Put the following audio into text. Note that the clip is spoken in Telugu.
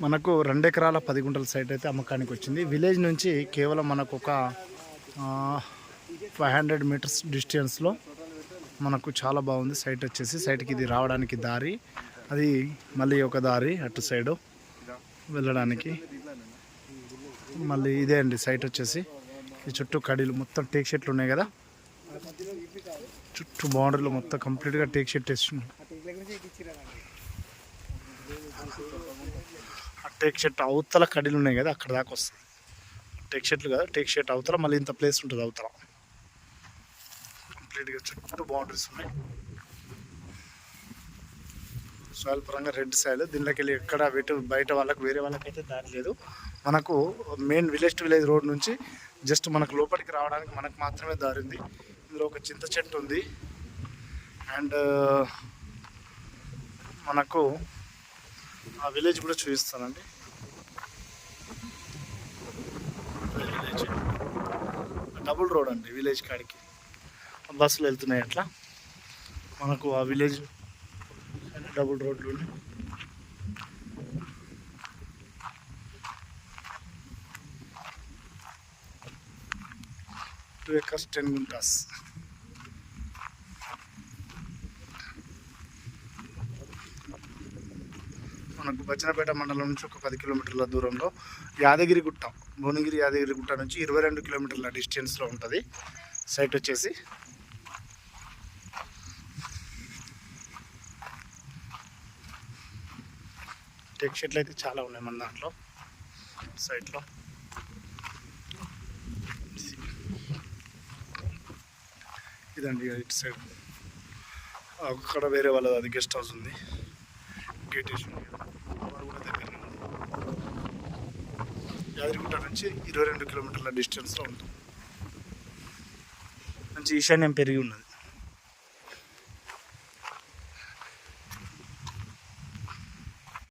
మనకు 2 ఎకరాల 10 గుంటల సైట్ అయితే అమ్మకానికి వచ్చింది. విలేజ్ నుంచి కేవలం మనకు ఒక 500 మీటర్స్ డిస్టెన్స్లో మనకు చాలా బాగుంది సైట్ వచ్చేసి. సైట్కి ఇది రావడానికి దారి, అది మళ్ళీ ఒక దారి అటు సైడు వెళ్ళడానికి. మళ్ళీ ఇదే అండి సైట్ వచ్చేసి. ఈ చుట్టూ కడీలు మొత్తం టేక్ షెట్లు ఉన్నాయి కదా, చుట్టూ బౌండరీలో మొత్తం కంప్లీట్గా టేక్ షెట్ వేస్తున్నాం. ఆ టేక్ షెట్ అవతల కడీలు ఉన్నాయి కదా, అక్కడ దాకా వస్తుంది. టేక్ షెట్లు కదా, టేక్ షెట్ అవతల మళ్ళీ ఇంత ప్లేస్ ఉంటుంది అవతల. కంప్లీట్గా చుట్టూ బౌండరీస్ ఉన్నాయి. సాయిల్ పరంగా రెడ్ సాయిల్. దీనిలోకి వెళ్ళి ఎక్కడ బయట వాళ్ళకి వేరే వాళ్ళకైతే దారి లేదు. మనకు main village to village road నుంచి జస్ట్ మనకు లోపలికి రావడానికి మనకు మాత్రమే దారి ఉంది. ఇందులో ఒక చింత చెట్టు ఉంది. అండ్ మనకు ఆ విలేజ్ కూడా చూపిస్తానండి. విలేజ్ డబుల్ రోడ్ అండి, విలేజ్ కాడికి బస్సులు వెళ్తున్నాయి. అట్లా మనకు ఆ విలేజ్ డబుల్ రోడ్లు ఉన్నాయి. 2 acres 10 గుంటాస్. మనకు బచ్చన్నపేట మండలం నుంచి ఒక 10 కిలోమీటర్ల దూరంలో యాదగిరిగుట్ట, భువనగిరి యాదగిరిగుట్ట నుంచి 22 కిలోమీటర్ల డిస్టెన్స్లో ఉంటుంది సైట్ వచ్చేసి. టెక్ షెట్లు అయితే చాలా ఉన్నాయి మన దాంట్లో సైట్లో. ఇదండి ఇటు సైడ్ అక్కడ వేరే వాళ్ళది, అది గెస్ట్ హౌస్ ఉంది, గేట్ వేసి ఉంది. కూడా దగ్గర యాదగిరిగుట్ట నుంచి 22 కిలోమీటర్ల డిస్టెన్స్లో ఉంటుంది. మంచి ఈశాన్యం పెరిగి ఉన్నది.